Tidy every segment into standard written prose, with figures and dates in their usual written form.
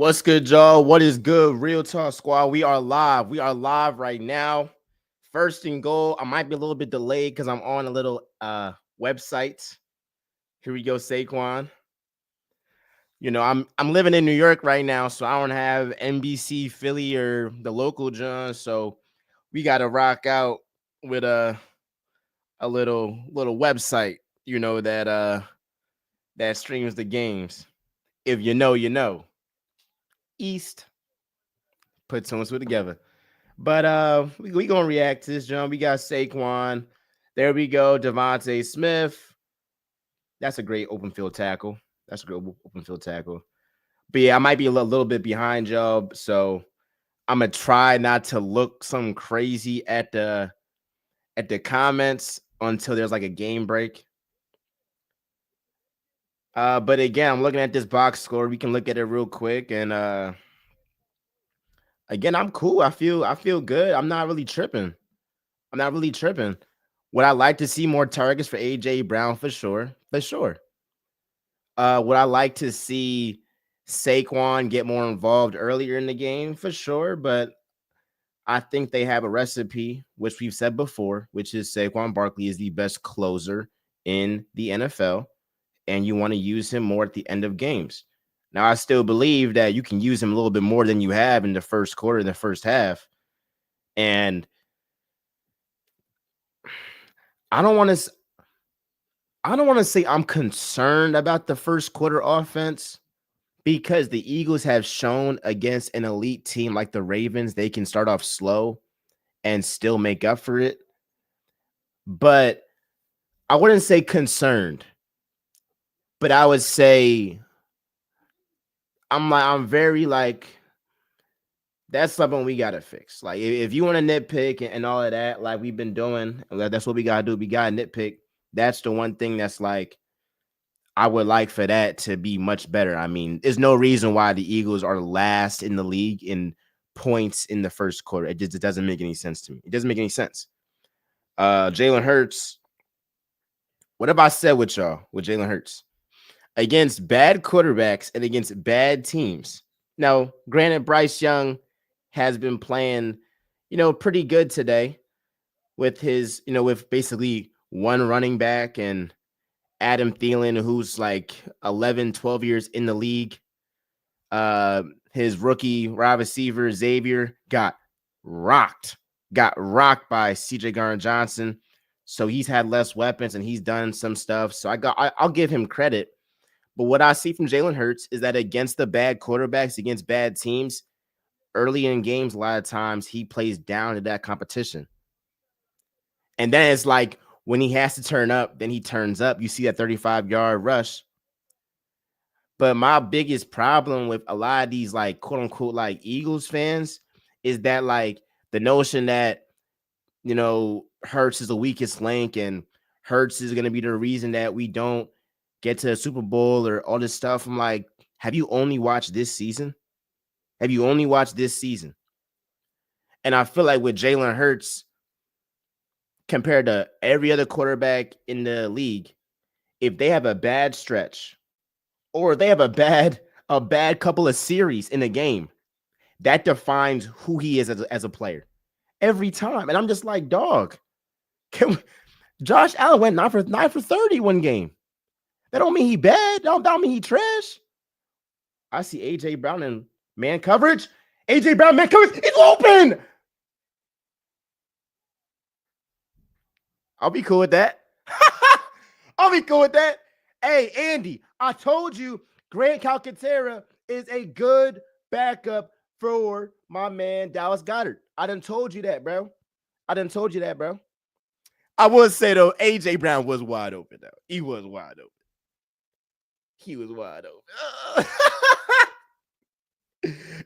What's good, y'all? What is good, Real Talk Squad? We are live. We are live right now. First and goal. I might be a little bit delayed because I'm on a little website. Here we go, Saquon. I'm living in New York right now, so I don't have NBC Philly or the local John. So we gotta rock out with a little website, that streams the games. If you know, you know. East. Put two and two together. But we gonna react to this, John. We got Saquon. There we go. Devontae Smith. That's a great open field tackle. That's a great open field tackle. But yeah, I might be a little bit behind y'all, so I'm gonna try not to look some crazy at the comments until there's like a game break. But again, I'm looking at this box score. We can look at it real quick, and again, I'm cool. I feel good. I'm not really tripping. I'm not really tripping. Would I like to see more targets for AJ Brown for sure? For sure. Would I like to see Saquon get more involved earlier in the game? For sure. But I think they have a recipe, which we've said before, which is Saquon Barkley is the best closer in the NFL, and you want to use him more at the end of games. Now, I still believe that you can use him a little bit more than you have in the first quarter, in the first half. And I don't want to I don't want to say I'm concerned about the first quarter offense because the Eagles have shown against an elite team like the Ravens, they can start off slow and still make up for it. But I wouldn't say concerned, but I would say I'm very like that's something we gotta fix. Like if you want to nitpick and all of that, like we've been doing, that's what we gotta do. We gotta nitpick. That's the one thing that's like I would like for that to be much better. I mean, there's no reason why the Eagles are last in the league in points in the first quarter. It doesn't make any sense to me. It doesn't make any sense. Jalen Hurts. What have I said with y'all with Jalen Hurts? Against bad quarterbacks and against bad teams. Now, granted, Bryce Young has been playing, pretty good today with with basically one running back and Adam Thielen, who's like 11, 12 years in the league. His rookie wide receiver, Xavier, rocked, got rocked by CJ Garner-Johnson. So he's had less weapons and he's done some stuff. So I'll give him credit. But what I see from Jalen Hurts is that against the bad quarterbacks, against bad teams, early in games, a lot of times he plays down to that competition. And then it's like when he has to turn up, then he turns up. You see that 35-yard rush. But my biggest problem with a lot of these like quote unquote like Eagles fans is that like the notion that Hurts is the weakest link and Hurts is going to be the reason that we don't get to a Super Bowl or all this stuff. I'm like, have you only watched this season? Have you only watched this season? And I feel like with Jalen Hurts compared to every other quarterback in the league, if they have a bad stretch or they have a bad couple of series in a game, that defines who he is as a player every time. And I'm just like, dog, Josh Allen went 9 for 30 one game. That don't mean he bad. Don't mean he trash. I see AJ Brown in man coverage. AJ Brown man coverage. It's open. I'll be cool with that. I'll be cool with that. Hey, Andy, I told you Grant Calcaterra is a good backup for my man Dallas Goedert. I done told you that, bro. I would say though, AJ Brown was wide open though. He was wide open.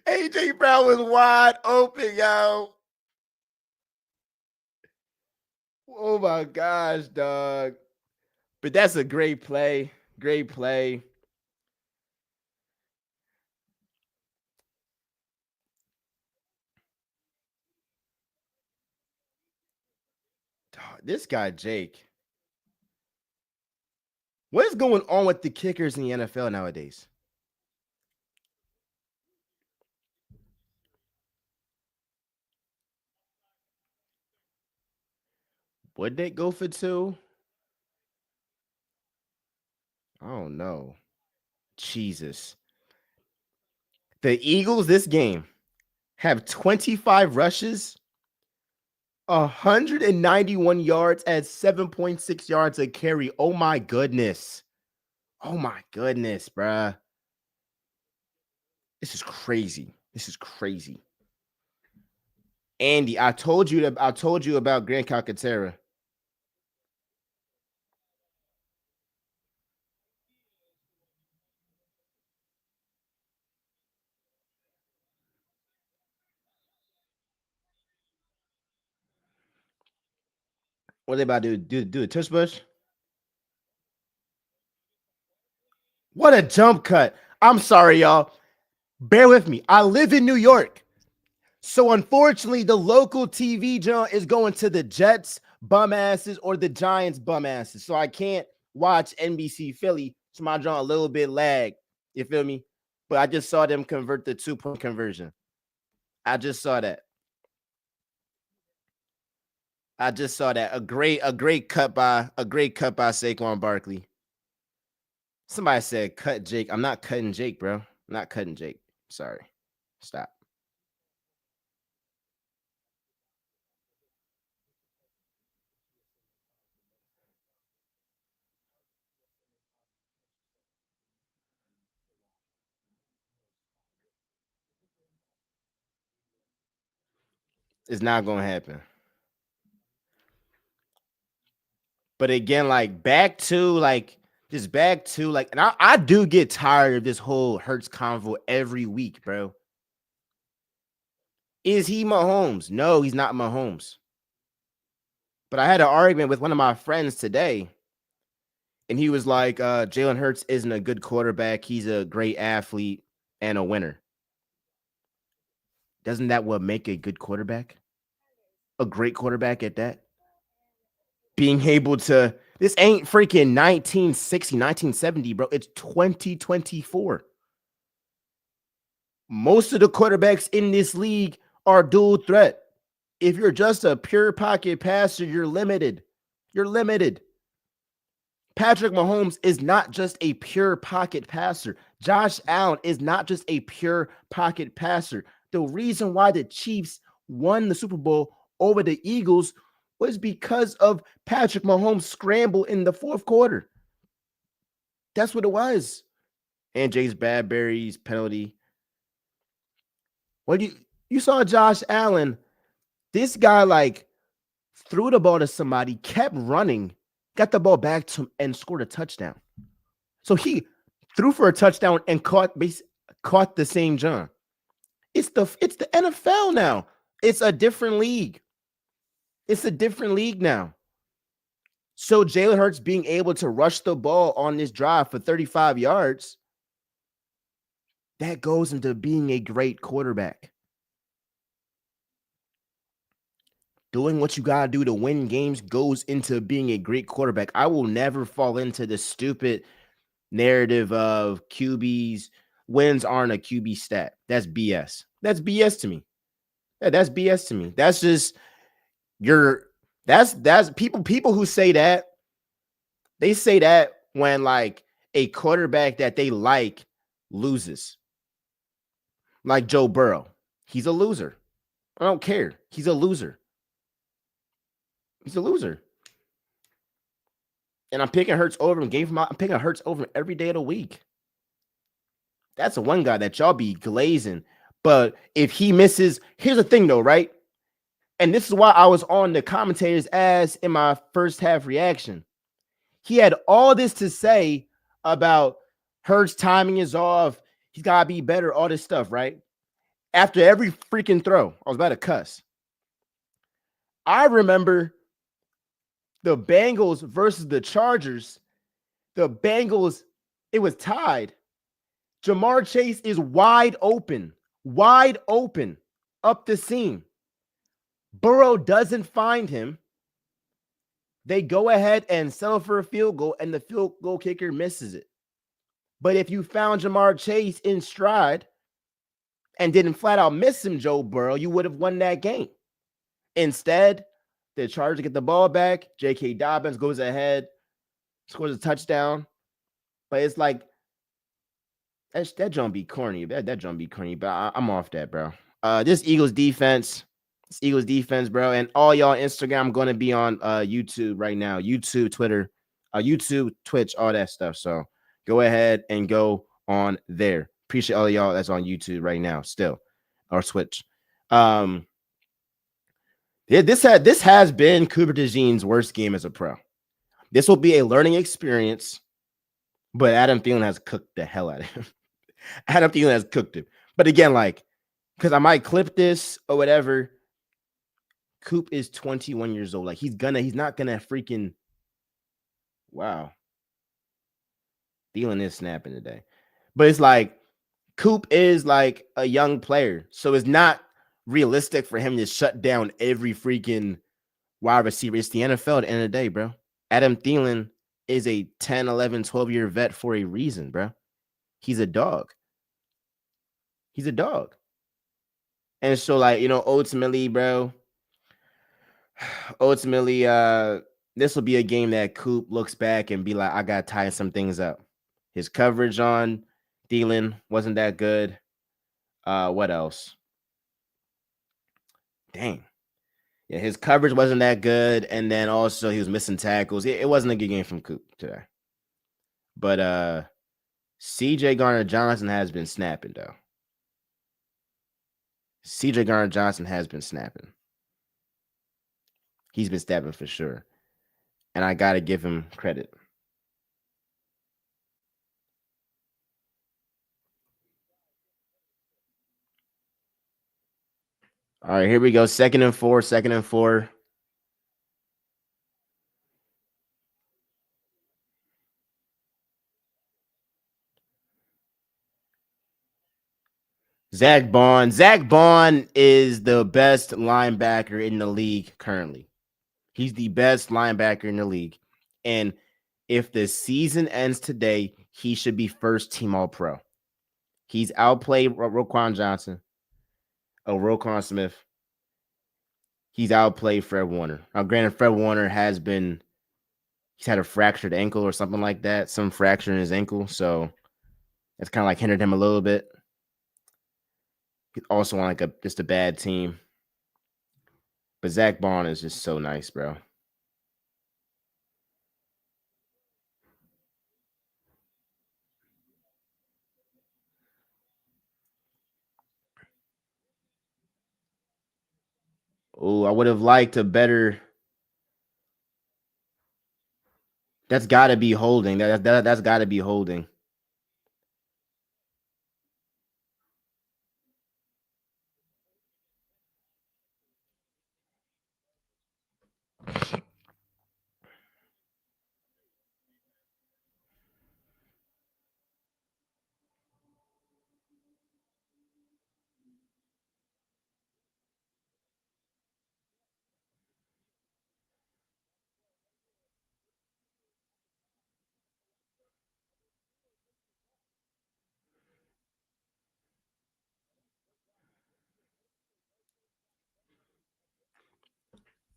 AJ Brown was wide open, yo. Oh my gosh, dog. But that's a great play. Great play. Dog, this guy, Jake. What is going on with the kickers in the NFL nowadays? Would they go for two? I don't know. Jesus. The Eagles this game have 25 rushes, 191 yards at 7.6 yards a carry. Oh my goodness. Oh my goodness, bruh. This is crazy. This is crazy. Andy, I told you about Grant Calcaterra. What are they about to do a tush push? What a jump cut. I'm sorry, y'all. Bear with me. I live in New York. So unfortunately, the local TV joint is going to the Jets bum asses or the Giants bum asses. So I can't watch NBC Philly. So my joint a little bit lag. You feel me? But I just saw them convert the 2-point conversion. I just saw that. I just saw that. A great cut by Saquon Barkley. Somebody said cut Jake. I'm not cutting Jake, bro. I'm not cutting Jake. Sorry. Stop. It's not gonna happen. But again, like back to like, and I do get tired of this whole Hurts convo every week, bro. Is he Mahomes? No, he's not Mahomes. But I had an argument with one of my friends today, and he was like, Jalen Hurts isn't a good quarterback. He's a great athlete and a winner. Doesn't that what make a good quarterback? A great quarterback at that? Being able to, this ain't freaking 1960, 1970, bro. It's 2024. Most of the quarterbacks in this league are dual threat. If you're just a pure pocket passer, you're limited. You're limited. Patrick Mahomes is not just a pure pocket passer. Josh Allen is not just a pure pocket passer. The reason why the Chiefs won the Super Bowl over the Eagles was because of Patrick Mahomes' scramble in the fourth quarter. That's what it was. And Jace Bradbury's penalty. What you saw Josh Allen? This guy like threw the ball to somebody, kept running, got the ball back to him, and scored a touchdown. So he threw for a touchdown and caught the same John. It's the NFL now. It's a different league. It's a different league now. So Jalen Hurts being able to rush the ball on this drive for 35 yards, that goes into being a great quarterback. Doing what you got to do to win games goes into being a great quarterback. I will never fall into the stupid narrative of QBs. Wins aren't a QB stat. That's BS. That's BS to me. Yeah, that's BS to me. That's just that's people who say that, they say that when like a quarterback that they like loses. Like Joe Burrow. He's a loser. I don't care. He's a loser. He's a loser. And I'm picking Hurts over him. I'm picking Hurts over him every day of the week. That's the one guy that y'all be glazing. But if he misses, here's the thing though, right? And this is why I was on the commentator's ass in my first half reaction. He had all this to say about Hurts timing is off. He's got to be better, all this stuff, right? After every freaking throw, I was about to cuss. I remember the Bengals versus the Chargers. The Bengals, it was tied. Jamar Chase is wide open up the seam. Burrow doesn't find him. They go ahead and settle for a field goal, and the field goal kicker misses it. But if you found Jamar Chase in stride and didn't flat out miss him, Joe Burrow, you would have won that game. Instead, The Chargers get the ball back. J.K. Dobbins goes ahead, scores a touchdown. But it's like that jump be corny. That jump be corny. But I'm off that, bro. This Eagles defense, bro, and all y'all Instagram going to be on YouTube right now. YouTube, Twitter, YouTube, Twitch, all that stuff. So go ahead and go on there. Appreciate all of y'all that's on YouTube right now, still, or Twitch. Yeah, this has been Cooper DeJean's worst game as a pro. This will be a learning experience, but Adam Thielen has cooked the hell out of him. Adam Thielen has cooked him. But again, like, because I might clip this or whatever. Coop is 21 years old. Like, he's not gonna freaking wow. Thielen is snapping today. But it's like Coop is like a young player. So it's not realistic for him to shut down every freaking wide receiver. It's the NFL at the end of the day, bro. Adam Thielen is a 10, 11, 12-year vet for a reason, bro. He's a dog. He's a dog. And so, like, ultimately, bro, this will be a game that Coop looks back and be like, I got to tie some things up. His coverage on Thielen wasn't that good. What else? Dang. Yeah, his coverage wasn't that good. And then also he was missing tackles. It wasn't a good game from Coop today. But CJ Garner-Johnson has been snapping, though. CJ Garner-Johnson has been snapping. He's been snapping for sure. And I got to give him credit. All right, here we go. Second and four. Zach Bond. Zach Bond is the best linebacker in the league currently. He's the best linebacker in the league. And if the season ends today, he should be first team all pro. He's outplayed Roquan Smith. He's outplayed Fred Warner. Now, granted, Fred Warner he's had a fractured ankle or something like that, some fracture in his ankle. So it's kind of like hindered him a little bit. He's also on just a bad team. But Zach Bond is just so nice, bro. Oh, I would have liked a better. That's got to be holding. That's got to be holding.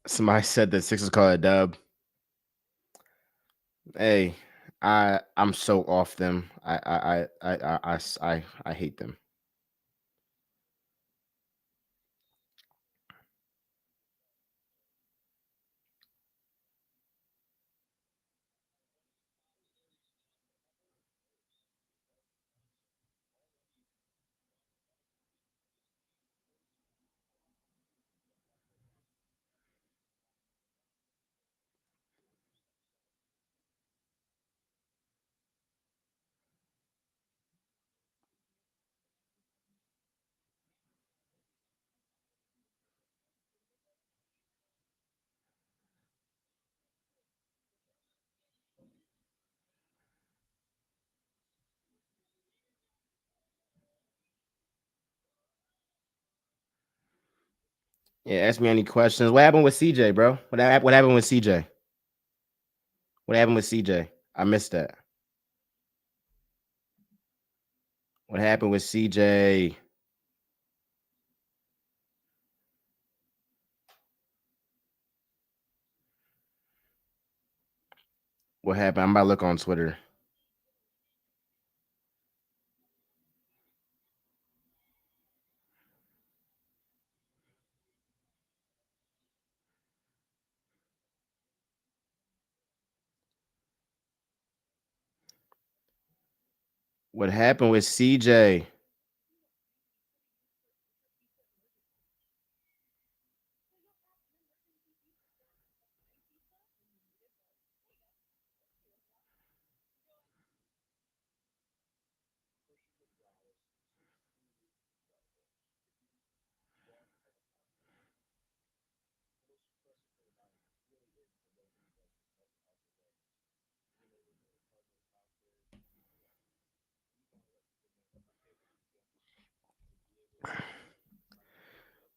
Somebody said the Sixers call it a dub. Hey, I'm so off them. I hate them. Yeah, ask me any questions. What happened with CJ, bro? What happened with CJ? What happened with CJ? I missed that. What happened with CJ? What happened? I'm about to look on Twitter. What happened with CJ?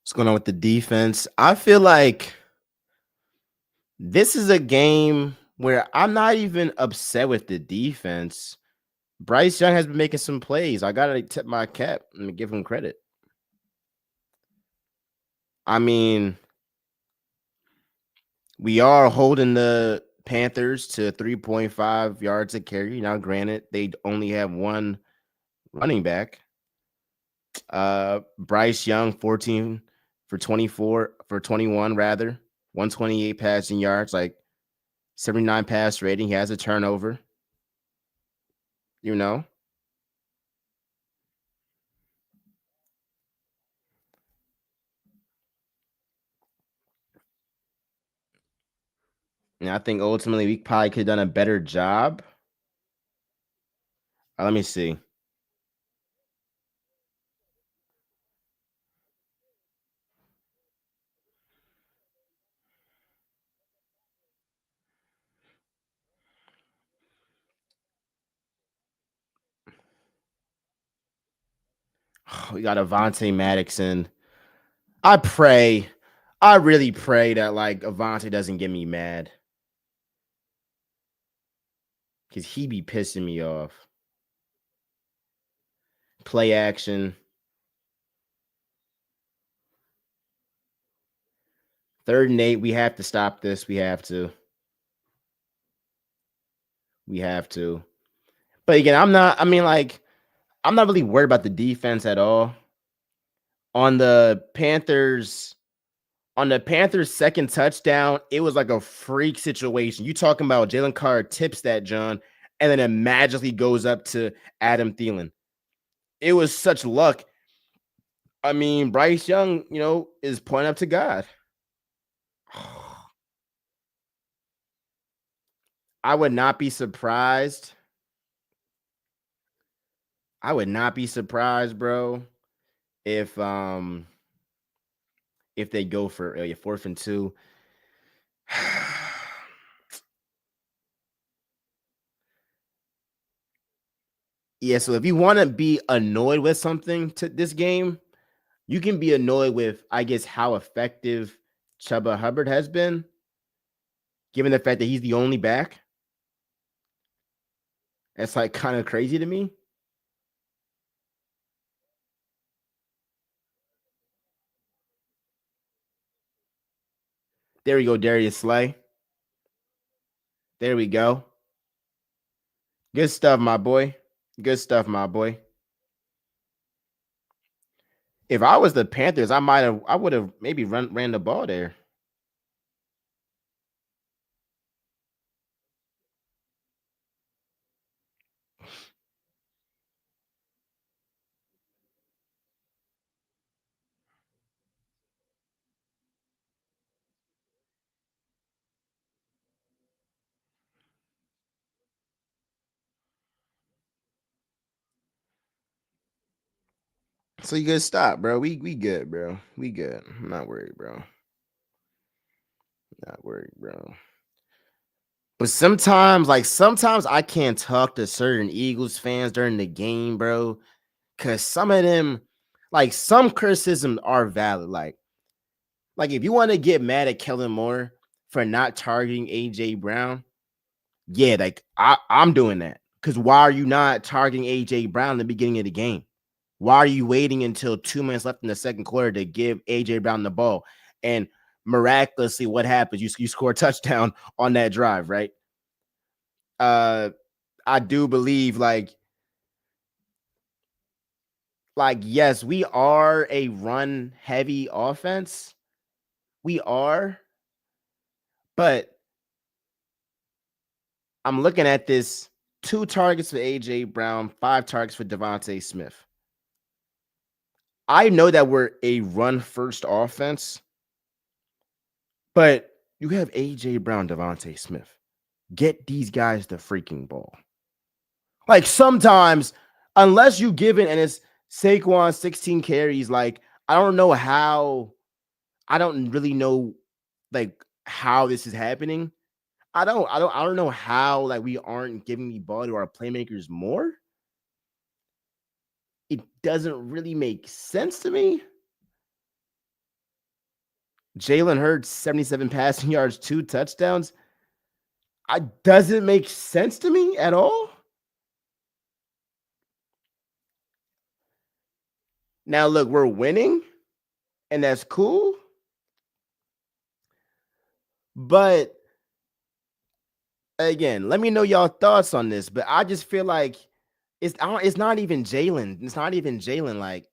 What's going on with the defense? I feel like this is a game where I'm not even upset with the defense. Bryce Young has been making some plays. I gotta tip my cap and give him credit. I mean, we are holding the Panthers to 3.5 yards a carry. Now, granted, they only have one running back. Bryce Young, 14 for 24 for 21, rather 128 passing yards, like 79 pass rating. He has a turnover. You know, and I think ultimately we probably could have done a better job. Let me see. We got Avante Maddoxon. I pray, I really pray that like Avante doesn't get me mad because he be pissing me off. Play action. 3rd and 8. We have to stop this. We have to. We have to. But again, I'm not. I mean, like, I'm not really worried about the defense at all. On the Panthers, on the Panthers' second touchdown, it was like a freak situation. You talking about Jalen Carr tips that John, and then it magically goes up to Adam Thielen. It was such luck. I mean, Bryce Young, is pointing up to God. I would not be surprised. I would not be surprised, bro, if they go for 4th and 2. Yeah, so if you want to be annoyed with something to this game, you can be annoyed with, I guess, how effective Chuba Hubbard has been, given the fact that he's the only back. That's like kind of crazy to me. There we go, Darius Slay. There we go. Good stuff, my boy. Good stuff, my boy. If I was the Panthers, I would have maybe ran the ball there. So you good stop, bro. We good, bro. We good. I'm not worried, bro. Not worried, bro. But sometimes I can't talk to certain Eagles fans during the game, bro. Cause some of them, like some criticisms are valid. Like if you want to get mad at Kellen Moore for not targeting AJ Brown, yeah, like I'm doing that. Cause why are you not targeting AJ Brown in the beginning of the game? Why are you waiting until 2 minutes left in the second quarter to give AJ Brown the ball? And miraculously, what happens? You score a touchdown on that drive, right? uh I do believe yes, we are a run heavy offense. We are, but I'm looking at this 2 targets for AJ Brown, 5 targets for Devontae Smith. I know that we're a run first offense, but you have AJ Brown, Devontae Smith. Get these guys the freaking ball. Like sometimes, unless you give it and it's Saquon 16 carries, like I don't know how, I don't really know like how this is happening. I don't know how like we aren't giving the ball to our playmakers more. It doesn't really make sense to me. Jalen Hurts, 77 passing yards, 2 touchdowns. I doesn't make sense to me at all. Now look, we're winning, and that's cool. But again, let me know y'all thoughts on this. But I just feel like it's not even Jalen. It's not even Jalen. Like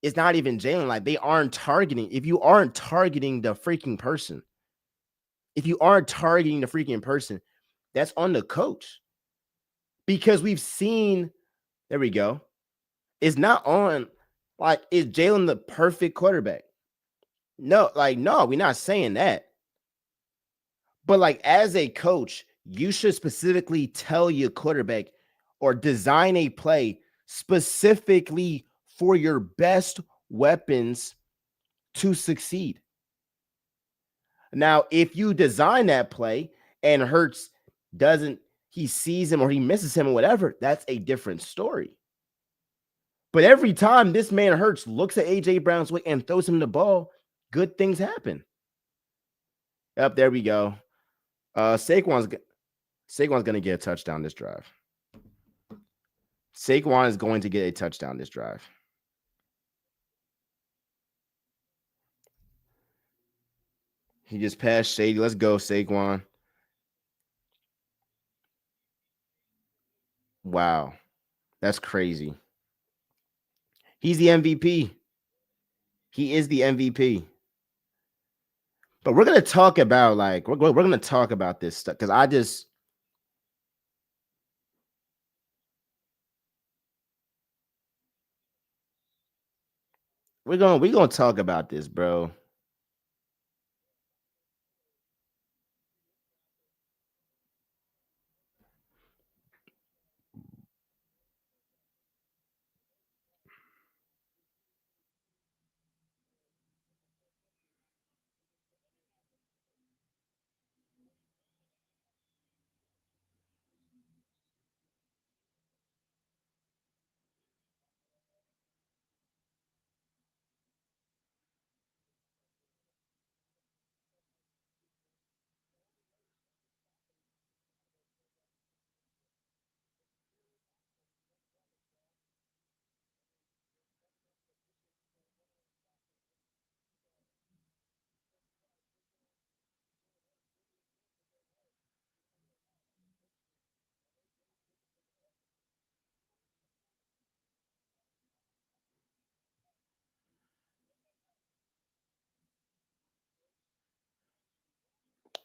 it's not even Jalen. Like they aren't targeting. If you aren't targeting the freaking person, if you aren't targeting the freaking person, that's on the coach. Because we've seen, there we go. It's not on, like, is Jalen the perfect quarterback? No, like, no, we're not saying that. But like as a coach, you should specifically tell your quarterback or design a play specifically for your best weapons to succeed. Now, if you design that play and Hurts doesn't, he sees him or he misses him or whatever, that's a different story. But every time this man Hurts looks at AJ Brown's way and throws him the ball, good things happen. Up there we go. Saquon's gonna get a touchdown this drive. Saquon is going to get a touchdown this drive. He just passed Shady. Let's go, Saquon. Wow. That's crazy. He's the MVP. He is the MVP. But we're gonna talk about we're gonna talk about this stuff because we're gonna talk about this, bro.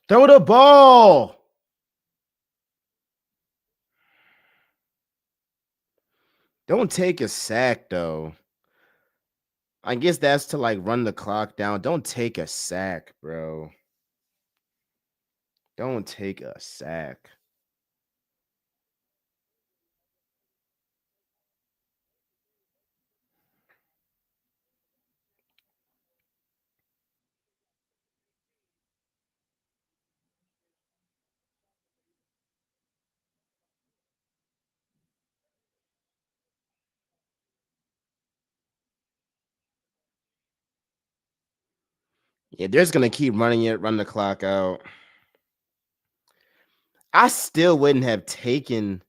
Throw the ball. Don't take a sack though. I guess that's to like run the clock down. Don't take a sack, bro. Don't take a sack. Yeah, they're just gonna keep running it, run the clock out. I still wouldn't have taken.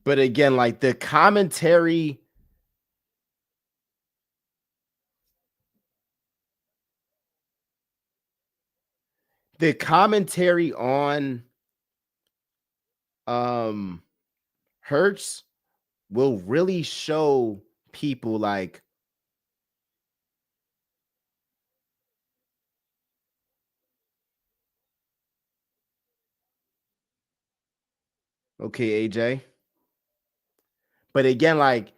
But again, like the commentary on um Hurts will really show people like, okay, AJ. But again, like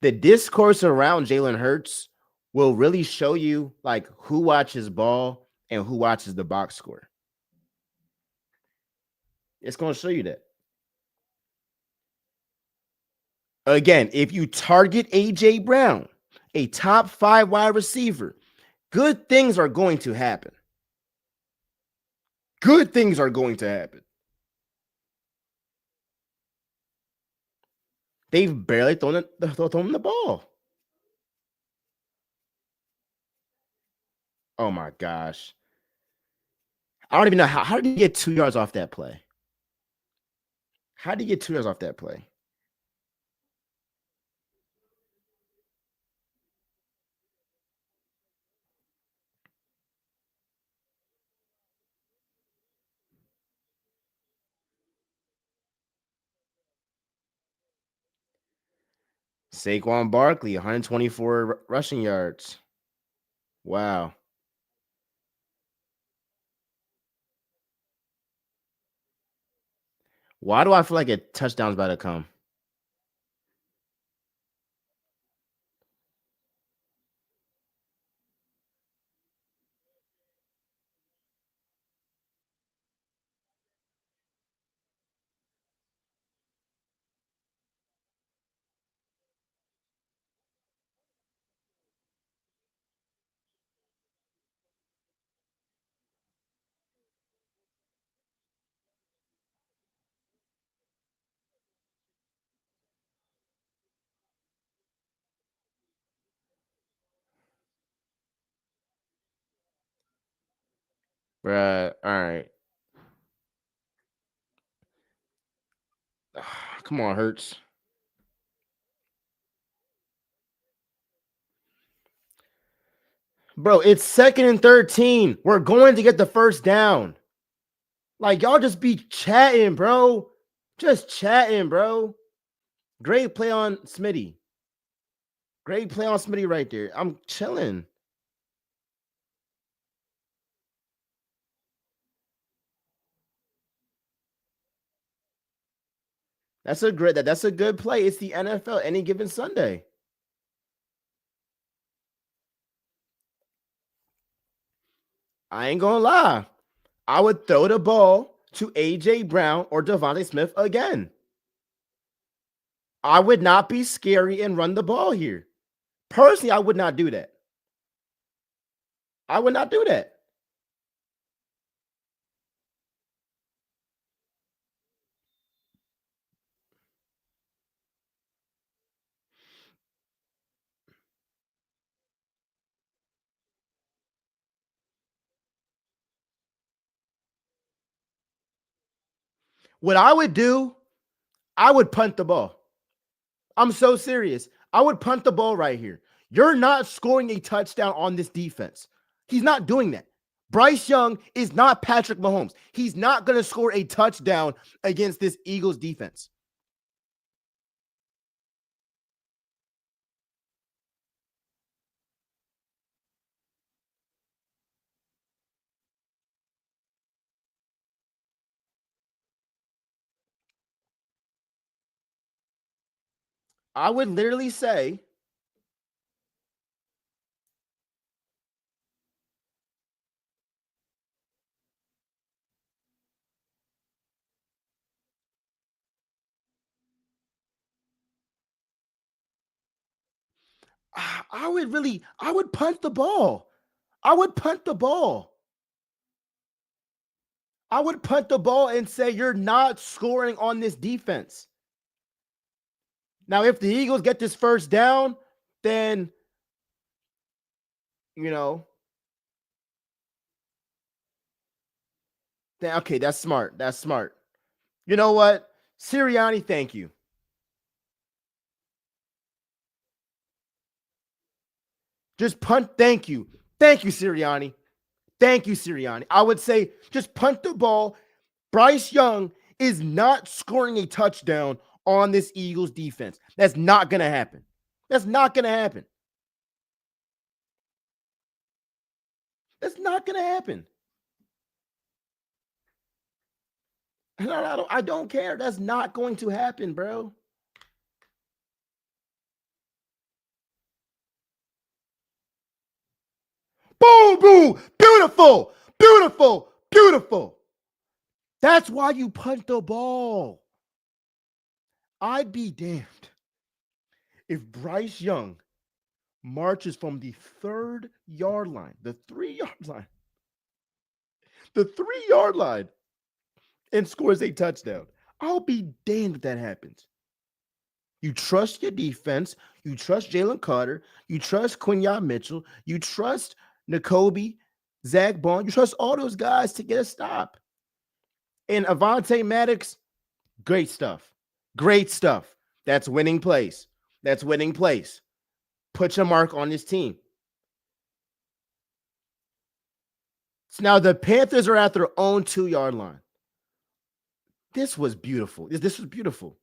the discourse around Jalen Hurts will really show you like who watches ball and who watches the box score. It's going to show you that. Again, if you target AJ Brown, a top 5 wide receiver, good things are going to happen. Good things are going to happen. They've barely thrown the ball. Oh my gosh. I don't even know how did he get 2 yards off that play? How did he get 2 yards off that play? Saquon Barkley, 124 rushing yards. Wow. Why do I feel like a touchdown's about to come? Bruh, all right. Come on, Hurts. Bro, it's 2nd and 13. We're going to get the first down. Like, y'all just be chatting, bro. Just chatting, bro. Great play on Smitty. Great play on Smitty right there. I'm chilling. That's a good play. It's the NFL any given Sunday. I ain't gonna lie. I would throw the ball to AJ Brown or Devontae Smith again. I would not be scary and run the ball here. Personally, I would not do that. I would not do that. What I would do, I would punt the ball. I'm so serious. I would punt the ball right here. You're not scoring a touchdown on this defense. He's not doing that. Bryce Young is not Patrick Mahomes. He's not going to score a touchdown against this Eagles defense. I would literally say, I would punt the ball. I would punt the ball. I would punt the ball and say, you're not scoring on this defense. Now, if the Eagles get this first down, then, you know, then okay, that's smart. That's smart. You know what? Sirianni, thank you. Just punt. Thank you. Thank you, Sirianni. Thank you, Sirianni. I would say just punt the ball. Bryce Young is not scoring a touchdown on this Eagles defense. That's not going to happen. That's not going to happen. That's not going to happen. I don't care. That's not going to happen, bro. Boom, boom. Beautiful. Beautiful. Beautiful. That's why you punt the ball. I'd be damned if Bryce Young marches from the 3 yard line, the 3 yard line, the 3 yard line, and scores a touchdown. I'll be damned if that happens. You trust your defense. You trust Jalen Carter. You trust Quinyon Mitchell. You trust N'Kobe, Zach Bond. You trust all those guys to get a stop. And Avonte Maddox, great stuff. Great stuff. That's winning plays. That's winning plays. Put your mark on this team. So now the Panthers are at their own 2 yard line. This was beautiful. This was beautiful.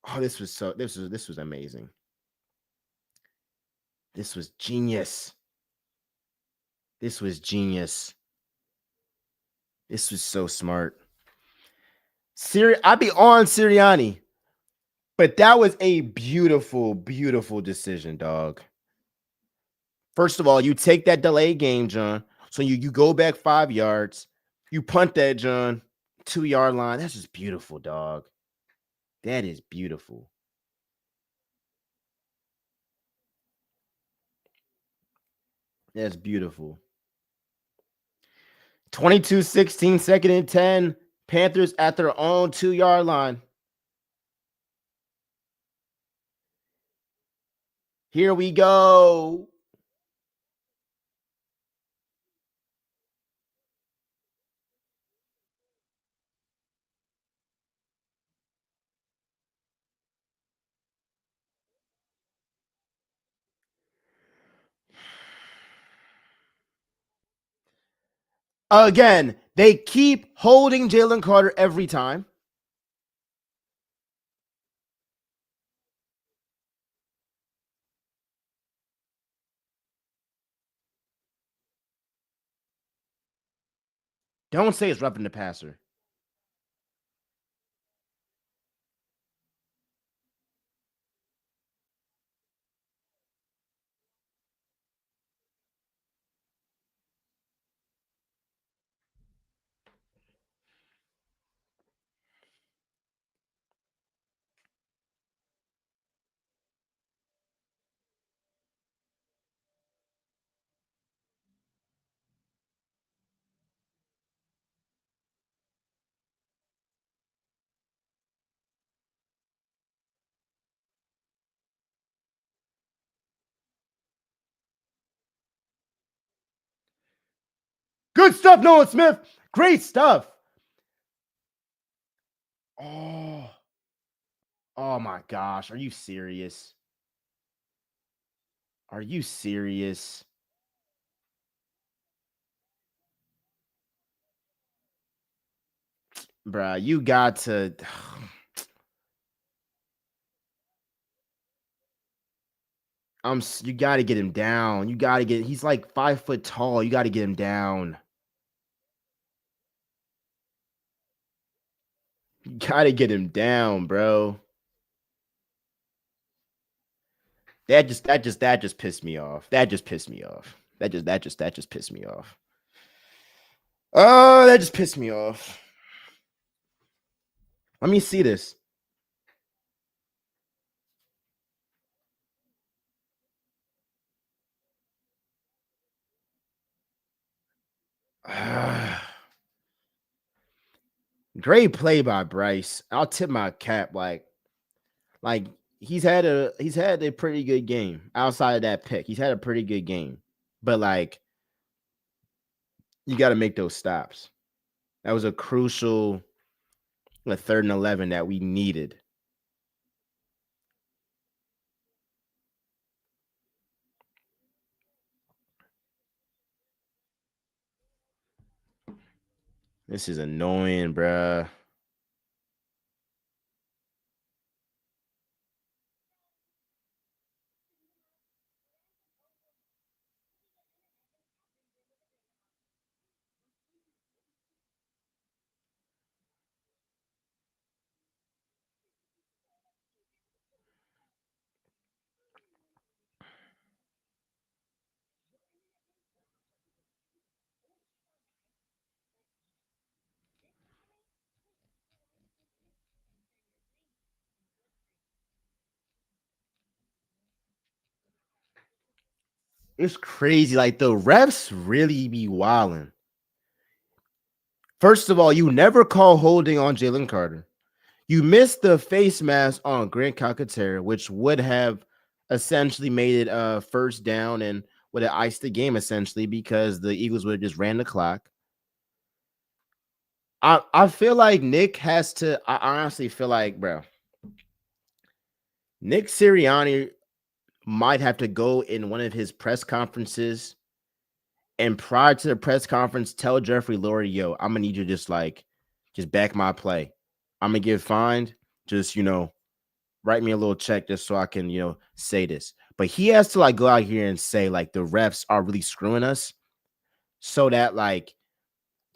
Oh, this was amazing. This was genius. This was genius. This was so smart. I'd be on Sirianni, but that was a beautiful, beautiful decision, dog. First of all, you take that delay game, John. So you go back 5 yards. You punt that, John, 2 yard line. That's just beautiful, dog. That is beautiful. That's beautiful. 22-16, 2nd and 10. Panthers at their own 2 yard line. Here we go. Again, they keep holding Jalen Carter every time. Don't say it's roughing the passer. Good stuff, Nolan Smith. Great stuff. Oh, oh my gosh. Are you serious? Are you serious? Bruh, you got to. You got to get him down. He's like 5 foot tall. You got to get him down. You got to get him down, bro. That just pissed me off. That just pissed me off. That just pissed me off. Oh, that just pissed me off. Let me see this. Great play by Bryce. I'll tip my cap. Like he's had a pretty good game outside of that pick. He's had a pretty good game, but like you got to make those stops. That was a crucial, a 3rd and 11 that we needed. This is annoying, bruh. It's crazy. Like the refs really be wilding. First of all, you never call holding on Jalen Carter. You missed the face mask on Grant Calcaterra, which would have essentially made it a first down and would have iced the game essentially because the Eagles would have just ran the clock. I feel like Nick has to. I honestly feel like, bro, Nick Sirianni might have to go in one of his press conferences and prior to the press conference, tell Jeffrey Lurie, yo, I'm gonna need you to just back my play. I'm gonna get fined. Just write me a little check just so I can say this. But he has to like go out here and say like the refs are really screwing us, so that like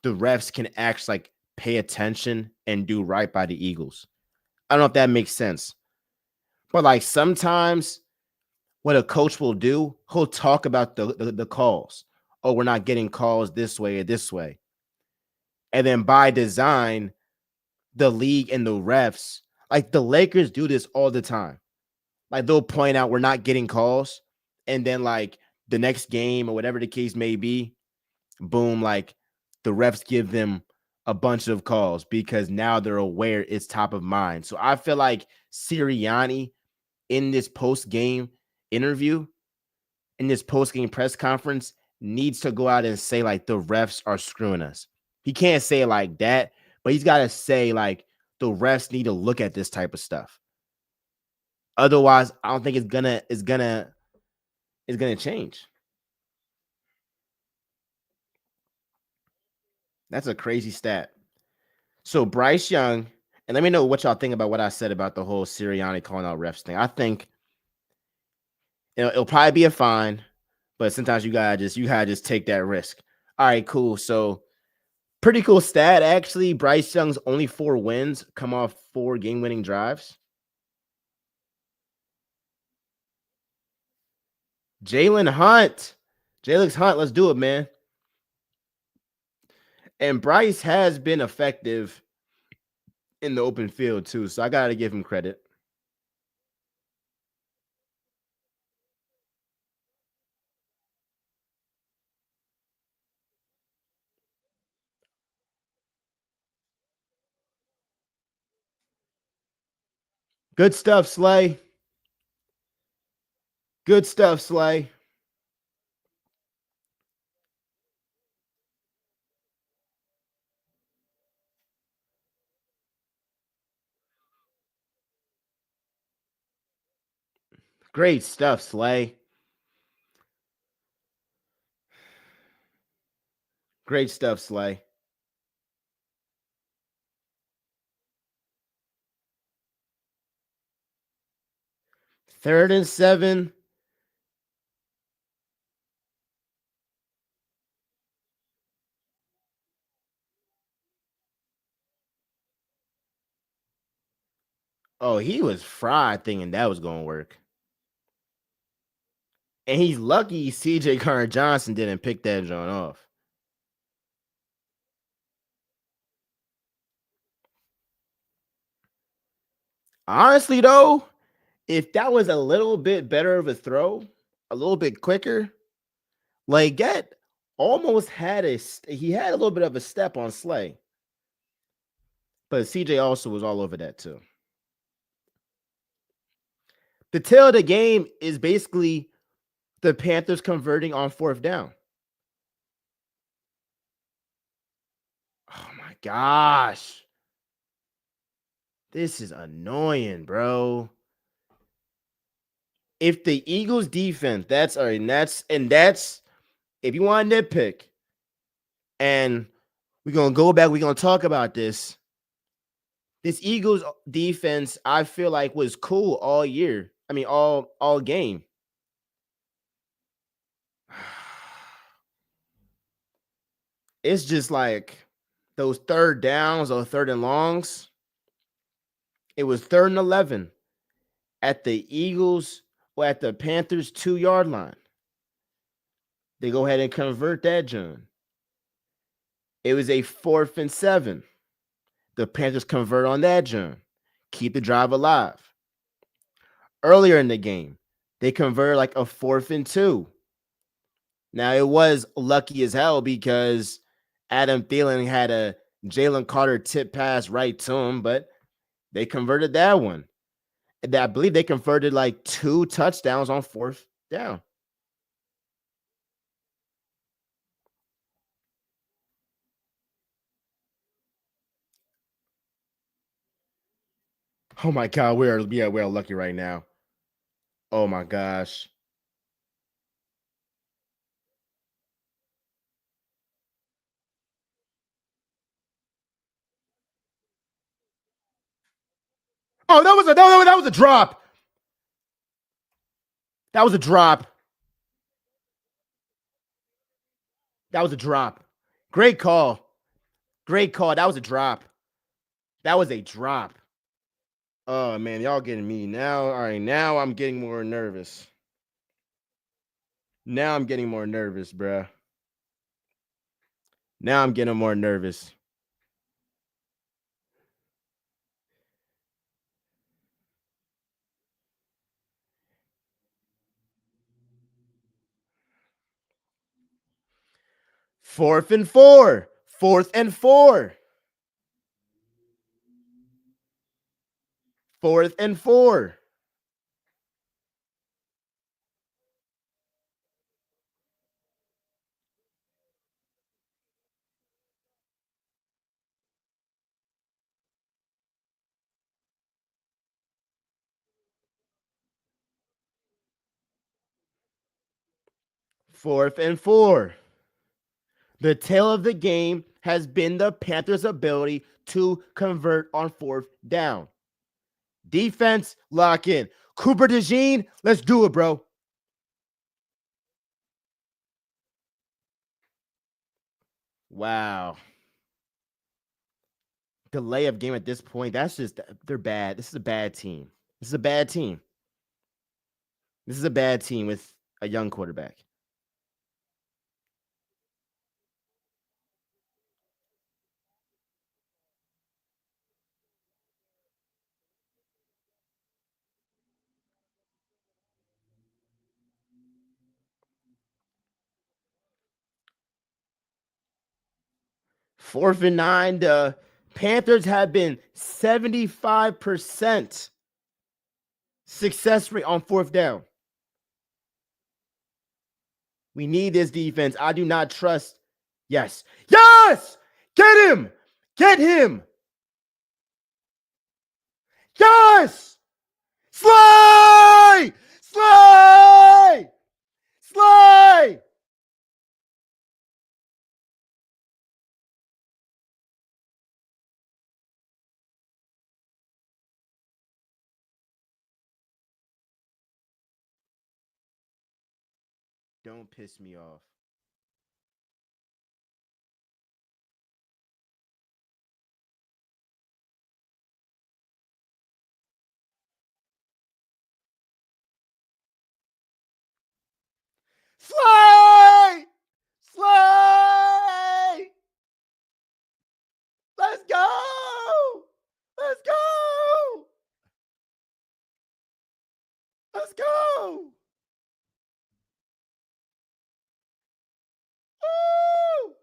the refs can actually like pay attention and do right by the Eagles. I don't know if that makes sense, but like sometimes what a coach will do, he'll talk about the calls. Oh, we're not getting calls this way or this way. And then by design, the league and the refs, like the Lakers do this all the time. Like they'll point out we're not getting calls. And then like the next game or whatever the case may be, boom, like the refs give them a bunch of calls because now they're aware it's top of mind. So I feel like Sirianni in this post-game interview, in this post-game press conference, needs to go out and say like the refs are screwing us. He can't say it like that, but he's got to say like the refs need to look at this type of stuff. Otherwise, I don't think it's gonna change. That's a crazy stat. So Bryce Young, and let me know what y'all think about what I said about the whole Sirianni calling out refs thing. I think it'll probably be a fine, but sometimes you gotta just take that risk. All right, cool. So pretty cool stat, actually. Bryce Young's only 4 wins come off 4 game-winning drives. Jalen Hunt. Jalen Hunt, let's do it, man. And Bryce has been effective in the open field, too. So I got to give him credit. Good stuff, Slay. Good stuff, Slay. Great stuff, Slay. Great stuff, Slay. 3rd and 7. Oh, he was fried thinking that was going to work. And he's lucky CJ Carter Johnson didn't pick that joint off. Honestly, though, if that was a little bit better of a throw, a little bit quicker, like that almost had he had a little bit of a step on Slay. But CJ also was all over that too. The tail of the game is basically the Panthers converting on 4th down. Oh my gosh. This is annoying, bro. If the Eagles defense, that's all right, and that's if you want to nitpick, and We're gonna go back. We're gonna talk about this. This Eagles defense, I feel like was cool all year. I mean, all game. It's just like those third downs or third and longs. It was 3rd and 11 at the Eagles or at the Panthers 2 yard line. They go ahead and convert that, John. It was a 4th and 7. The Panthers convert on that, John. Keep the drive alive. Earlier in the game, they converted like a 4th and 2. Now it was lucky as hell because Adam Thielen had a Jalen Carter tip pass right to him, but they converted that one. And I believe they converted like 2 touchdowns on 4th down. Oh my god, we're lucky right now. Oh my gosh. Oh, that was a drop. That was a drop. That was a drop. Great call. Great call. That was a drop. That was a drop. Oh man, y'all getting me now. All right, now I'm getting more nervous. Now I'm getting more nervous, bruh. Now I'm getting more nervous. Fourth and 4. 4th and 4. 4th and 4. 4th and 4. The tail of the game has been the Panthers' ability to convert on 4th down. Defense, lock in. Cooper DeJean, let's do it, bro. Wow. Delay of game at this point. That's just, they're bad. This is a bad team. This is a bad team. This is a bad team with a young quarterback. 4th and 9. The Panthers have been 75% success rate on 4th down. We need this defense. I do not trust. Yes. Yes! Get him! Get him! Yes! Slay! Slay! Slay! Don't piss me off. Slay! Slay! Let's go! Let's go! Let's go! Woo!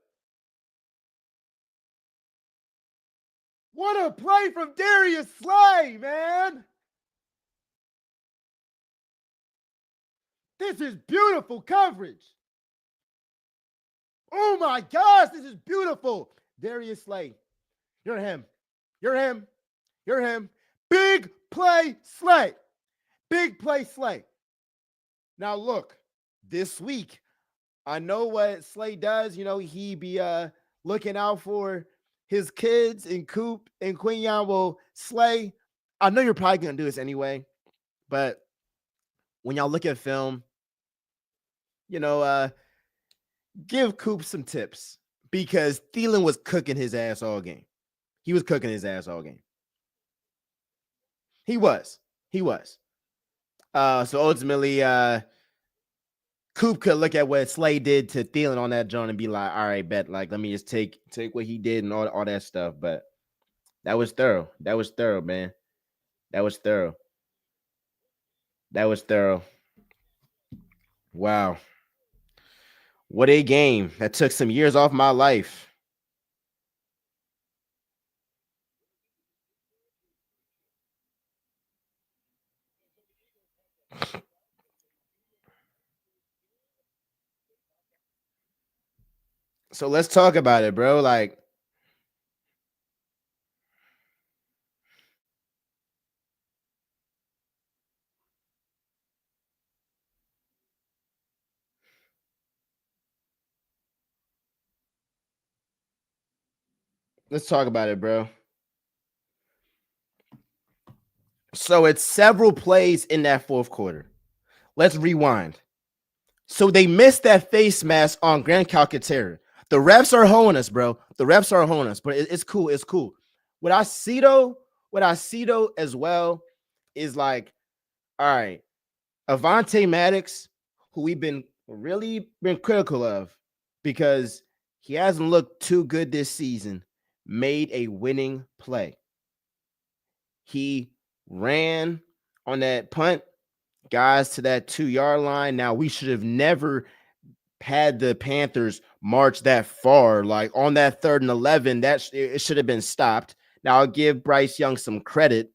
What a play from Darius Slay, man! This is beautiful coverage. Oh my gosh, this is beautiful. Darius Slay. You're him. You're him. You're him. Big play Slay. Big play Slay. Now look, this week, I know what Slay does. You know, he be looking out for his kids and Coop and Quinyon will Slay. I know you're probably gonna do this anyway, but when y'all look at film, you know, give Coop some tips because Thielen was cooking his ass all game. He was cooking his ass all game. He was. He was. So ultimately, Coop could look at what Slay did to Thielen on that joint and be like, all right, bet. Like, let me just take what he did and all that stuff. But that was thorough. That was thorough, man. That was thorough. That was thorough. Wow. What a game. That took some years off my life. So let's talk about it, bro. Like, let's talk about it, bro. So it's several plays in that fourth quarter. Let's rewind. So they missed that face mask on Grand Calcaterra. The refs are holding us, bro. The refs are holding us, but it's cool. It's cool. What I see though as well is like, all right, Avante Maddox, who we've been really been critical of because he hasn't looked too good this season, made a winning play. He ran on that punt, guys, to that 2-yard line. Now, we should have never had the Panthers march that far. Like on that 3rd and 11, it should have been stopped. Now, I'll give Bryce Young some credit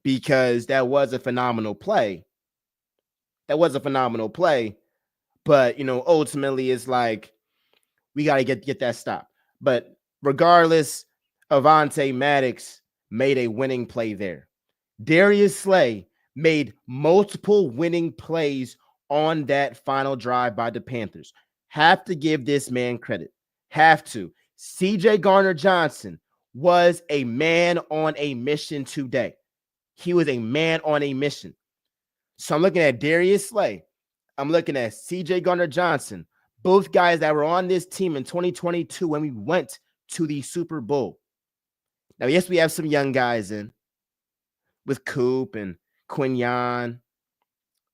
because that was a phenomenal play. That was a phenomenal play. But, ultimately, it's like we got to get that stop. But regardless, Avante Maddox made a winning play there. Darius Slay made multiple winning plays on that final drive by the Panthers. Have to give this man credit. Have to. CJ Garner-Johnson was a man on a mission today. He was a man on a mission. So I'm looking at Darius Slay. I'm looking at CJ Garner-Johnson. Both guys that were on this team in 2022 when we went to the Super Bowl. Now, yes, we have some young guys in with Coop and Quinyon,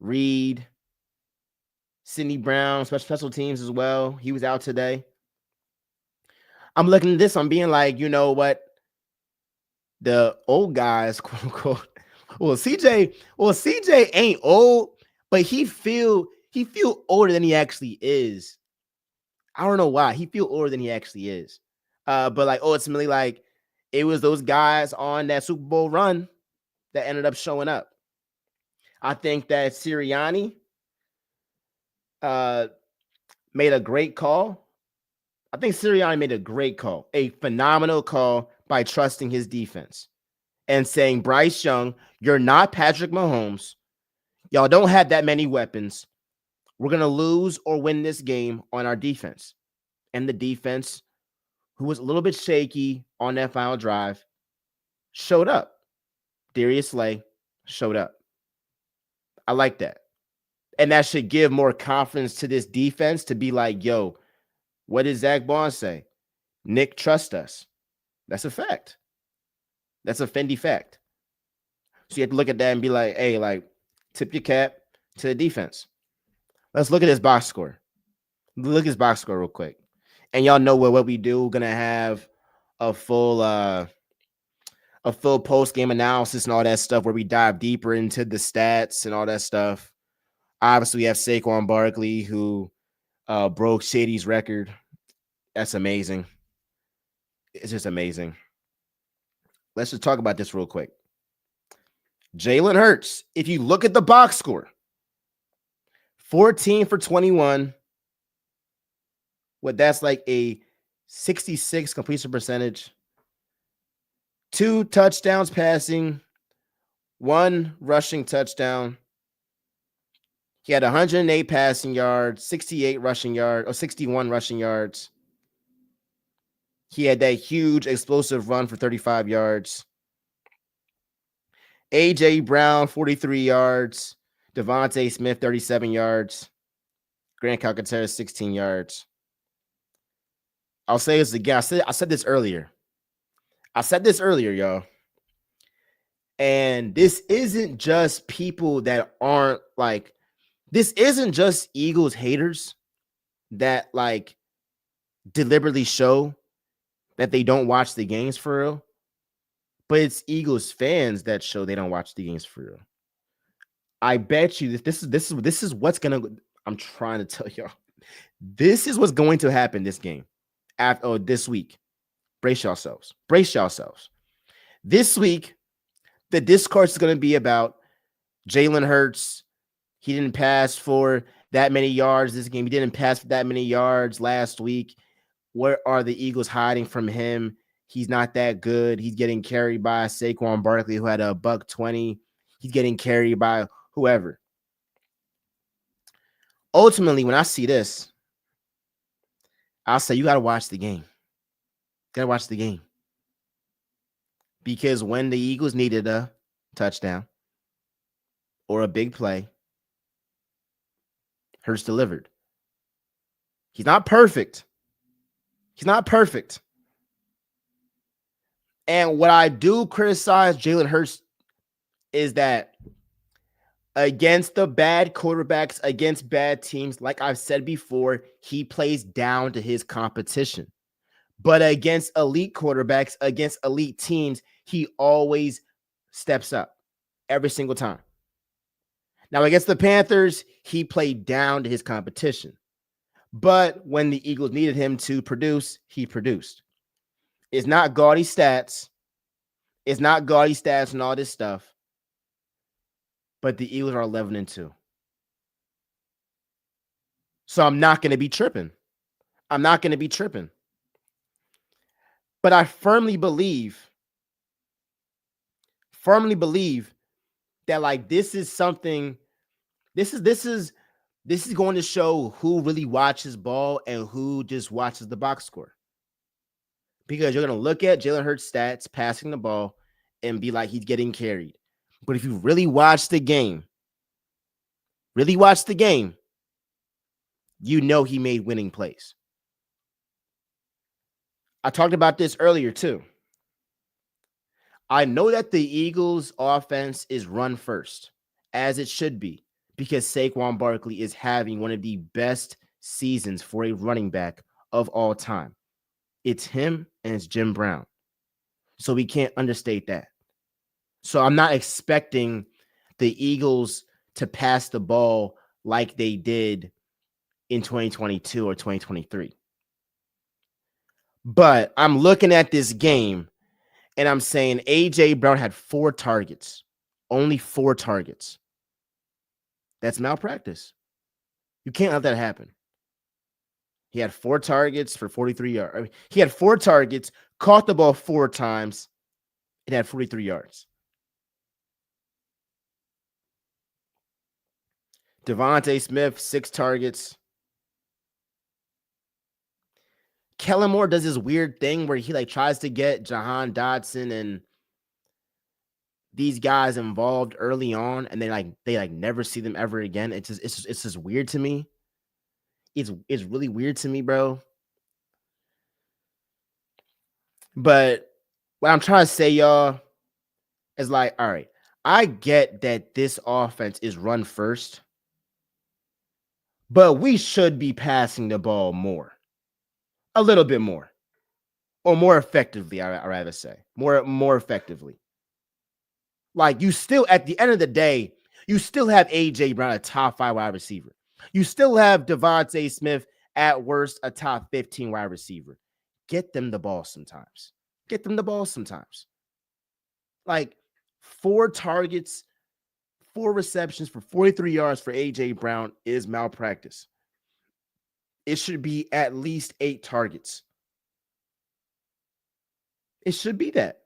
Reed, Sidney Brown, special teams as well. He was out today. I'm looking at this. I'm being like, you know what? The old guys, quote unquote. Well, CJ ain't old, but he feel older than he actually is. I don't know why. He feel older than he actually is. But like ultimately, like it was those guys on that Super Bowl run that ended up showing up. I think that Sirianni made a great call. I think Sirianni made a great call, a phenomenal call by trusting his defense and saying, Bryce Young, you're not Patrick Mahomes. Y'all don't have that many weapons. We're going to lose or win this game on our defense. And the defense, who was a little bit shaky on that final drive, showed up. Darius Slay showed up. I like that. And that should give more confidence to this defense to be like, yo, what did Zach Bond say? Nick, trust us. That's a fact. That's a Fendi fact. So you have to look at that and be like, hey, like, tip your cap to the defense. Let's look at this box score. Look at his box score real quick. And y'all know what we do. We're going to have a full post-game analysis and all that stuff where we dive deeper into the stats and all that stuff. Obviously, we have Saquon Barkley, who broke Shady's record. That's amazing. It's just amazing. Let's just talk about this real quick. Jalen Hurts, if you look at the box score, 14 for 21. That's like a 66 completion percentage. 2 touchdowns passing, 1 rushing touchdown. He had 108 passing yards, 68 rushing yards, or 61 rushing yards. He had that huge explosive run for 35 yards. AJ Brown, 43 yards. Devontae Smith, 37 yards. Grant Calcaterra, 16 yards. I'll say this again. I said this earlier. Y'all. And this isn't just people that aren't like, this isn't just Eagles haters that like deliberately show that they don't watch the games for real. But it's Eagles fans that show they don't watch the games for real. I bet you that this is what's gonna. I'm trying to tell y'all. This is what's going to happen this game, after this week. Brace yourselves. Brace yourselves. This week, the discourse is going to be about Jalen Hurts. He didn't pass for that many yards this game. He didn't pass for that many yards last week. Where are the Eagles hiding from him? He's not that good. He's getting carried by Saquon Barkley, who had a $120. He's getting carried by whoever. Ultimately, when I see this, I'll say you got to watch the game. Got to watch the game. Because when the Eagles needed a touchdown or a big play, Hurts delivered. He's not perfect. He's not perfect. And what I do criticize Jalen Hurts is that against the bad quarterbacks, against bad teams, like I've said before, he plays down to his competition. But against elite quarterbacks, against elite teams, he always steps up every single time. Now, against the Panthers, he played down to his competition. But when the Eagles needed him to produce, he produced. It's not gaudy stats. It's not gaudy stats and all this stuff. But the Eagles are 11-2. So I'm not going to be tripping. I'm not going to be tripping. But I firmly believe that like this is something, this is going to show who really watches ball and who just watches the box score. Because you're going to look at Jalen Hurts' stats passing the ball and be like, he's getting carried. But if you really watch the game, you know he made winning plays. I talked about this earlier too. I know that the Eagles' offense is run first, as it should be, because Saquon Barkley is having one of the best seasons for a running back of all time. It's him and it's Jim Brown. So we can't understate that. So I'm not expecting the Eagles to pass the ball like they did in 2022 or 2023. But I'm looking at this game and I'm saying A.J. Brown had 4 targets. Only 4 targets. That's malpractice. You can't let that happen. He had 4 targets for 43 yards. I mean, he had 4 targets, caught the ball 4 times, and had 43 yards. Devontae Smith, 6 targets. Kellen Moore does this weird thing where he like tries to get Jahan Dotson and these guys involved early on, and they never see them ever again. It's just weird to me. It's really weird to me, bro. But what I'm trying to say, y'all, is like, all right, I get that this offense is run first, but we should be passing the ball more. A little bit more. Or more effectively, I rather say. More effectively. Like, you still, at the end of the day, you still have A.J. Brown, a top 5 wide receiver. You still have Devontae Smith, at worst, a top 15 wide receiver. Get them the ball sometimes. Like, 4 targets, 4 receptions for 43 yards for A.J. Brown is malpractice. It should be at least 8 targets. It should be that.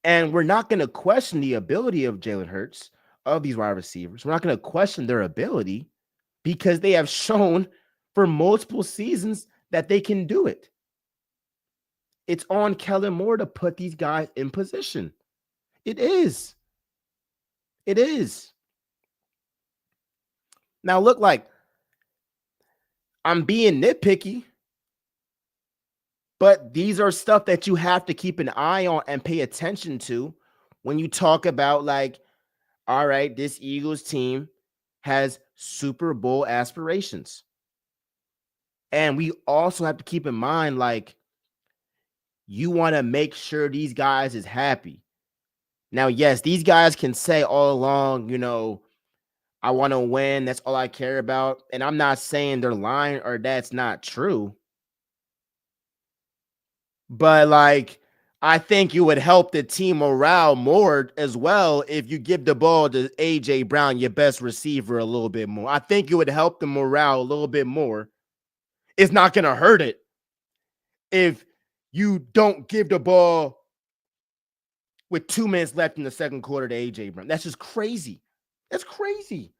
And we're not going to question the ability of Jalen Hurts, of these wide receivers. We're not going to question their ability because they have shown for multiple seasons that they can do it. It's on Kellen Moore to put these guys in position. It is. It is. Now, look, like I'm being nitpicky, but these are stuff that you have to keep an eye on and pay attention to when you talk about, like, all right, this Eagles team has Super Bowl aspirations. And we also have to keep in mind, like, you want to make sure these guys is happy. Now, yes, these guys can say all along, I want to win. That's all I care about. And I'm not saying they're lying or that's not true. But, like, I think you would help the team morale more as well if you give the ball to A.J. Brown, your best receiver, a little bit more. I think it would help the morale a little bit more. It's not going to hurt it if you don't give the ball with 2 minutes left in the second quarter to A.J. Brown. That's just crazy. That's crazy.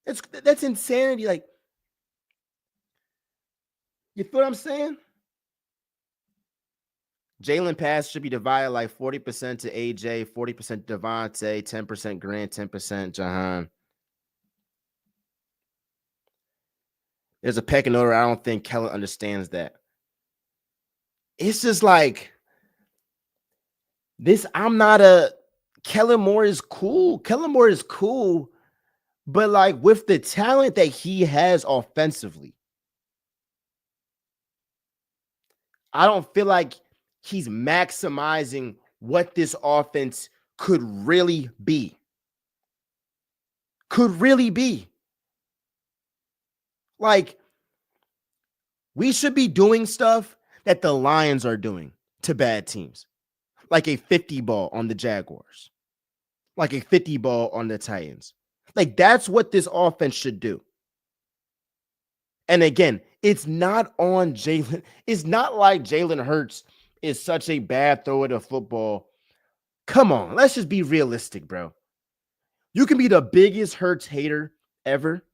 That's insanity. Like, you feel what I'm saying? Jalen pass should be divided like 40% to AJ, 40% Devontae, 10% Grant, 10% Jahan. There's a pecking order. I don't think Kellen understands that. It's just like this. Kellen Moore is cool. Kellen Moore is cool, but like with the talent that he has offensively, I don't feel like he's maximizing what this offense could really be. Like, we should be doing stuff that the Lions are doing to bad teams, like a 50 ball on the Jaguars, like a 50 ball on the Titans. Like, that's what this offense should do. And again, it's not on Jalen. It's not like Jalen Hurts is such a bad thrower to football. Come on, let's just be realistic, bro. You can be the biggest Hurts hater ever,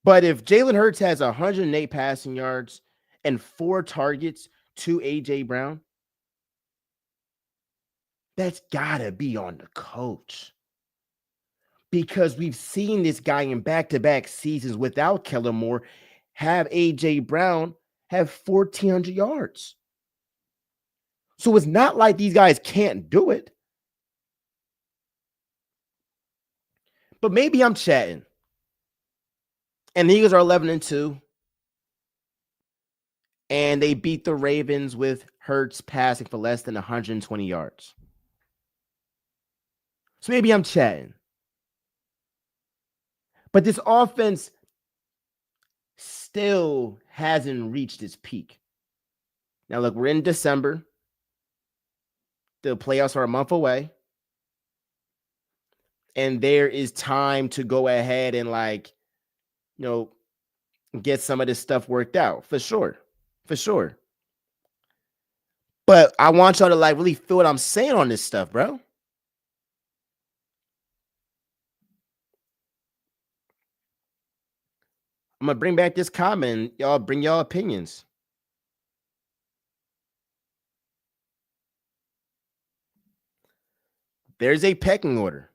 but if Jalen Hurts has 108 passing yards and 4 targets to A.J. Brown, that's got to be on the coach. Because we've seen this guy in back-to-back seasons without Kellen Moore have A.J. Brown have 1,400 yards. So it's not like these guys can't do it. But maybe I'm chatting. And the Eagles are 11-2. And they beat the Ravens with Hurts passing for less than 120 yards. So maybe I'm chatting. But this offense still hasn't reached its peak. Now, look, we're in December. The playoffs are a month away. And there is time to go ahead and, like, get some of this stuff worked out. For sure. But I want y'all to, like, really feel what I'm saying on this stuff, bro. I'm going to bring back this comment. Y'all bring y'all opinions. There's a pecking order.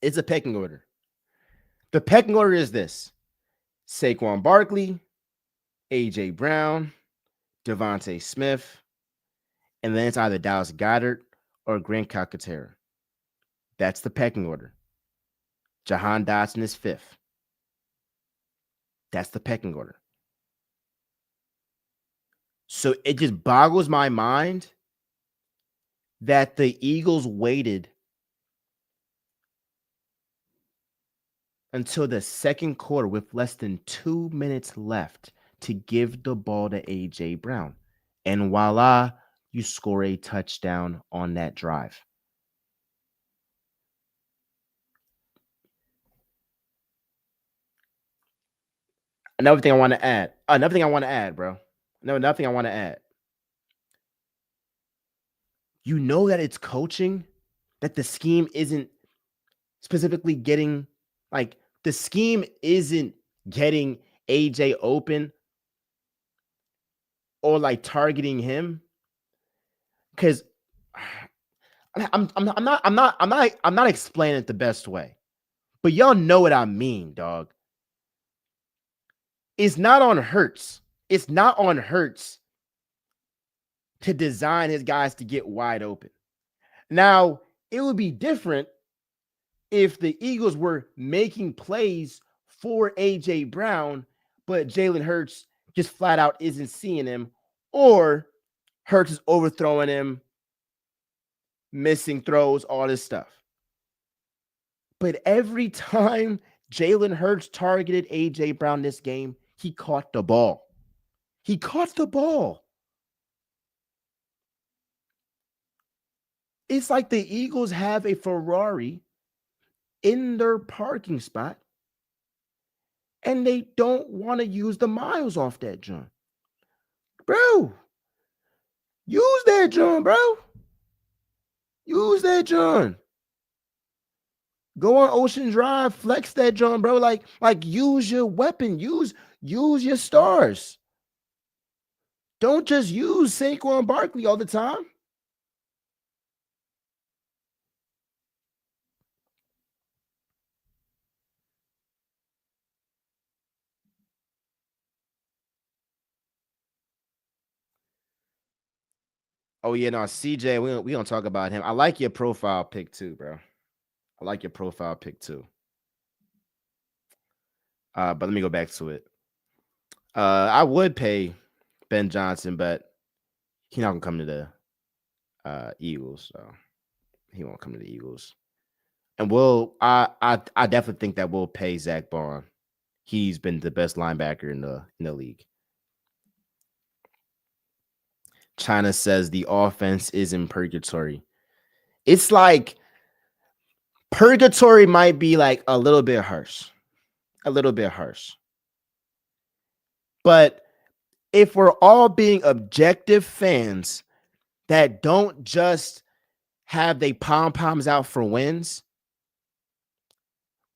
It's a pecking order. The pecking order is this: Saquon Barkley, A.J. Brown, Devontae Smith, and then it's either Dallas Goedert or Grant Calcaterra. That's the pecking order. Jahan Dotson is 5th. That's the pecking order. So it just boggles my mind that the Eagles waited until the second quarter with less than 2 minutes left to give the ball to A.J. Brown. And voila, you score a touchdown on that drive. Another thing I want to add, bro. Another thing I want to add. You know that it's coaching, that the scheme isn't specifically getting, like, the scheme isn't getting AJ open or like targeting him, because I'm not explaining it the best way, but y'all know what I mean, dog. It's not on Hurts. It's not on Hurts to design his guys to get wide open. Now, it would be different if the Eagles were making plays for AJ Brown, but Jalen Hurts just flat out isn't seeing him, or Hurts is overthrowing him, missing throws, all this stuff. But every time Jalen Hurts targeted AJ Brown this game, he caught the ball. He caught the ball. It's like the Eagles have a Ferrari in their parking spot and they don't want to use the miles off that joint. Bro, use that joint, bro. Use that joint. Go on Ocean Drive, flex that joint, bro. Like use your weapon. Use your stars. Don't just use Saquon Barkley all the time. Oh yeah, no, CJ, we don't talk about him. I like your profile pick too, bro. I like your profile pick too. But let me go back to it. I would pay Ben Johnson, but he's not gonna come to the Eagles, so he won't come to the Eagles. And I definitely think that we'll pay Zach Bond. He's been the best linebacker in the league. China says the offense is in purgatory. It's like purgatory might be like a little bit harsh. A little bit harsh. But if we're all being objective fans that don't just have they pom-poms out for wins,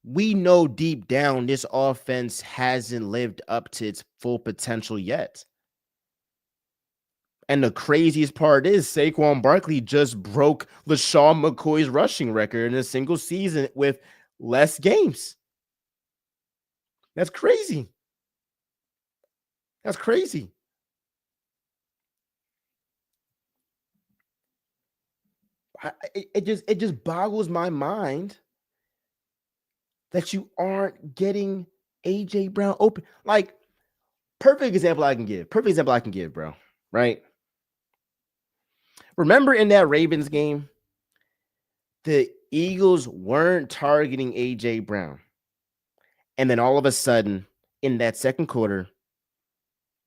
we know deep down this offense hasn't lived up to its full potential yet. And the craziest part is Saquon Barkley just broke LaShawn McCoy's rushing record in a single season with less games. That's crazy. That's crazy. It just boggles my mind that you aren't getting AJ Brown open. Like, perfect example I can give, bro. Right? Remember in that Ravens game, the Eagles weren't targeting AJ Brown. And then all of a sudden, in that second quarter,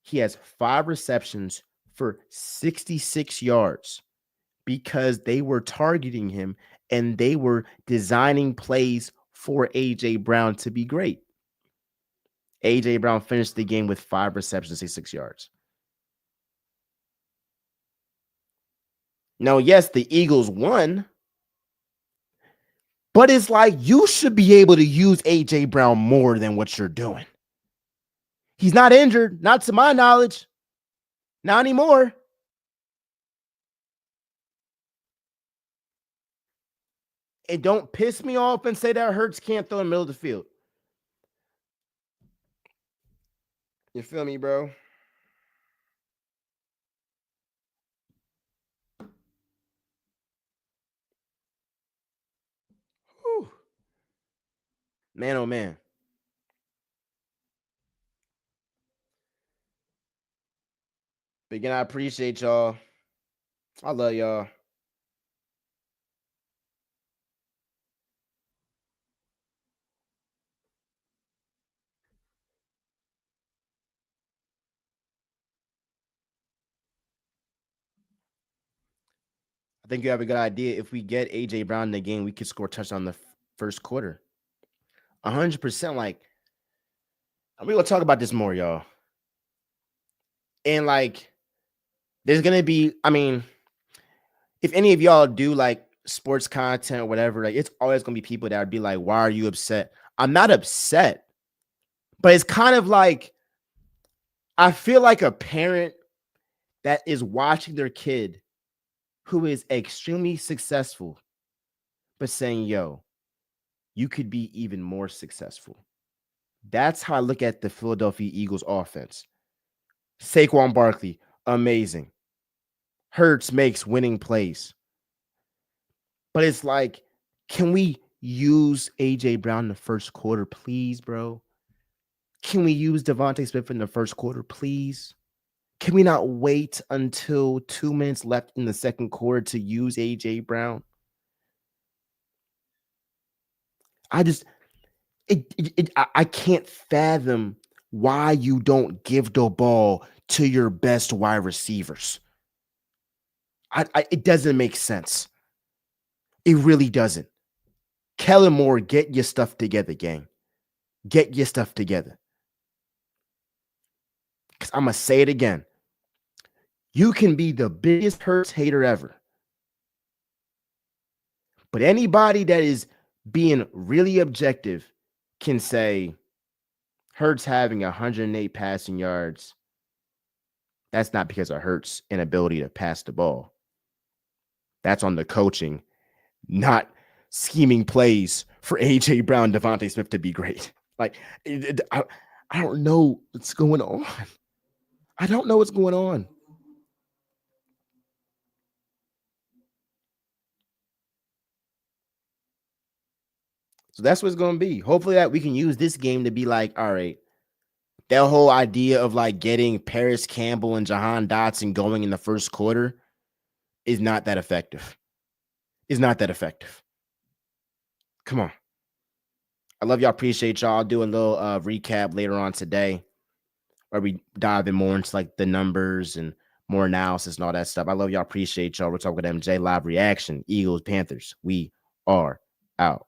he has 5 receptions for 66 yards because they were targeting him and they were designing plays for AJ Brown to be great. AJ Brown finished the game with 5 receptions, 66 yards. Now, yes, the Eagles won, but it's like you should be able to use AJ Brown more than what you're doing. He's not injured, not to my knowledge. Not anymore. And don't piss me off and say that Hurts can't throw in the middle of the field. You feel me, bro? Whew. Man, oh man. But again, I appreciate y'all. I love y'all. I think you have a good idea. If we get AJ Brown in the game, we could score a touchdown in the first quarter. 100%. Like, we're gonna talk about this more, y'all. And like, there's gonna be, I mean, if any of y'all do like sports content or whatever, like it's always gonna be people that would be like, why are you upset? I'm not upset, but it's kind of like I feel like a parent that is watching their kid who is extremely successful, but saying, yo, you could be even more successful. That's how I look at the Philadelphia Eagles offense. Saquon Barkley, amazing. Hurts makes winning plays. But it's like, can we use AJ Brown in the first quarter, please, bro? Can we use Devontae Smith in the first quarter, please? Can we not wait until 2 minutes left in the second quarter to use AJ Brown? I just I can't fathom why you don't give the ball to your best wide receivers. It doesn't make sense. It really doesn't. Kellen Moore, get your stuff together, gang. Get your stuff together. Because I'm going to say it again. You can be the biggest Hurts hater ever. But anybody that is being really objective can say Hurts having 108 passing yards. That's not because of Hurts' inability to pass the ball. That's on the coaching, not scheming plays for AJ Brown, Devontae Smith to be great. Like, I don't know what's going on. I don't know what's going on. So that's what it's going to be. Hopefully that we can use this game to be like, all right, that whole idea of like getting Paris Campbell and Jahan Dotson going in the first quarter is not that effective. Is not that effective. Come on. I love y'all. Appreciate y'all. I'll do a little recap later on today where we dive in more into like the numbers and more analysis and all that stuff. I love y'all. Appreciate y'all. We're talking with MJ Live Reaction. Eagles, Panthers. We are out.